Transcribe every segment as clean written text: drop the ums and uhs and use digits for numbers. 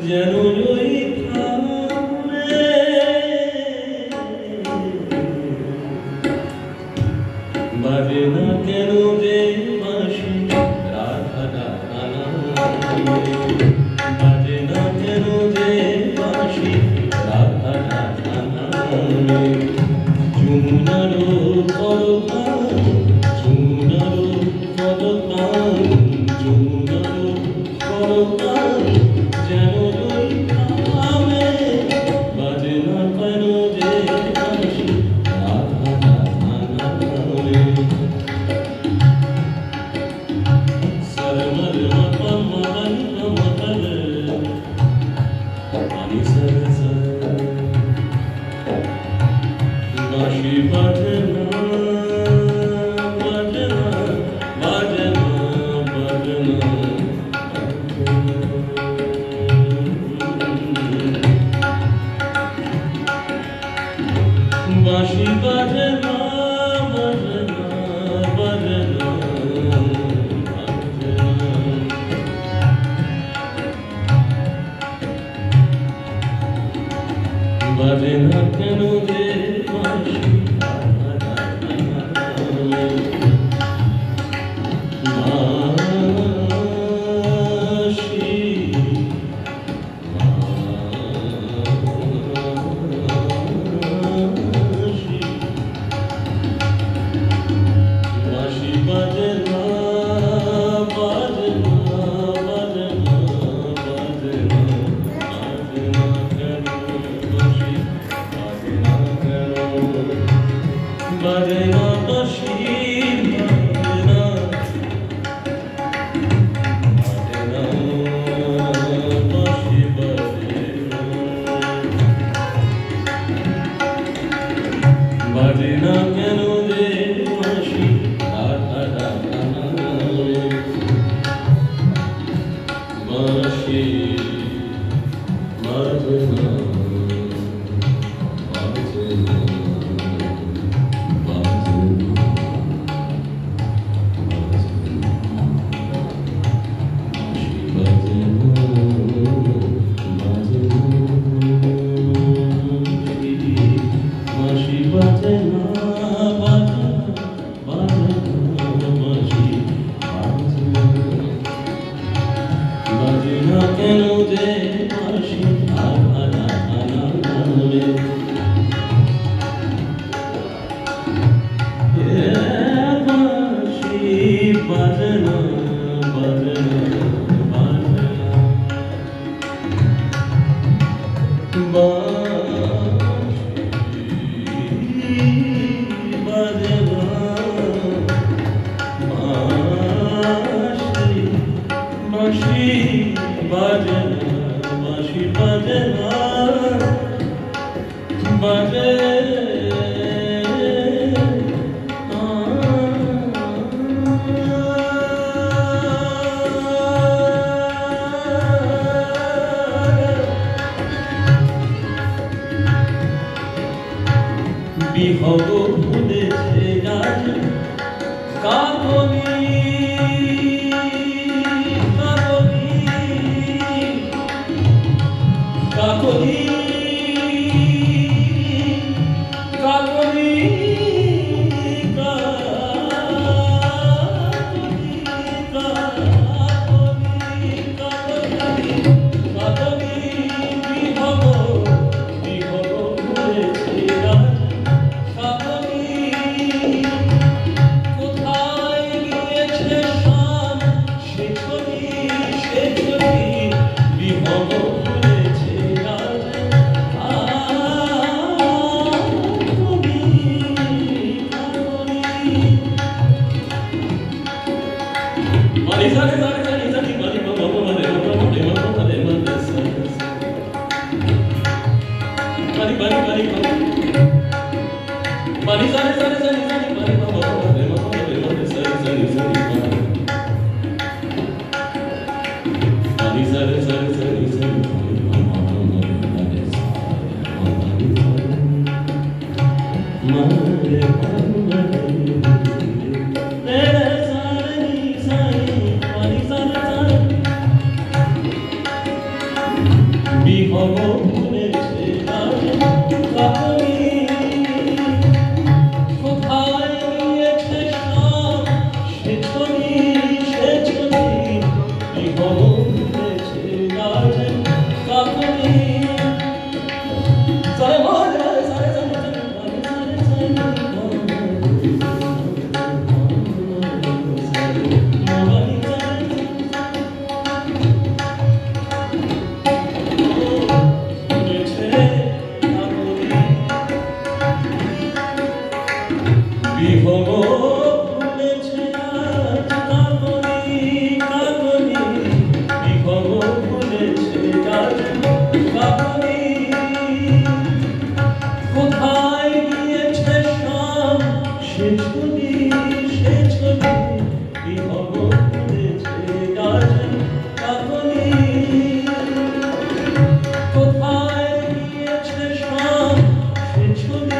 যেন ওই থামে বাজে না কেন যে বাঁশি রাধা রাধা বাজে না কেন যে বাঁশি রাধা রাধা যমুনারো পরপান যমুনারো পরপান যমুনারো পরপান যেন ওই থামে বাজে না কেন যে বাঁশি রাধা রাধা सरमर मपमन ममतल पानी सर सर बांशी बजना बजना बजना बजना बांशी बजना बजना बजना বাজে না কেন যে বাঁশি বাঁশি বাজে না বাজে না বাজে না বাজে না বাজে না কেন বাঁশি বাজে না কেন বাজে না বাঁশি বাজে না বাজে না বাঁশি বাজে না কেন যে বাঁশি রাধা রাধা বাঁশি বাজে না বাজে না কেন যে বাঁশি রাধা রাধা বাঁশি বাজনা বাজনা বাজনা বাঁশি বাজনা বাঁশি বাজনা বাঁশি বাজনা বাজে বিহগ ভুলেছে আজ কাকলি কাকলি কাকলি বিহগ ভুলেছে কাকলি কোথায় গিয়েছে সব সে ছবি বিহগ ভুলেছে কাকলি সারে মরে সারে বিহগ ভুলেছে কাকলি কাকলি বিহগ ভুলেছে কাকলি কোথায় গিয়েছে সব সে ছবি বিহগ ভুলেছে কাকলি কোথায় গিয়েছে সব সে ছবি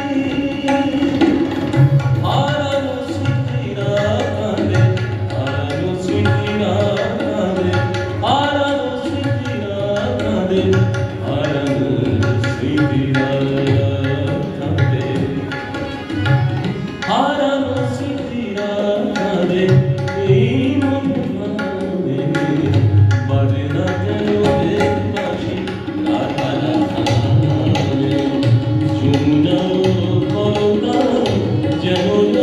যেমন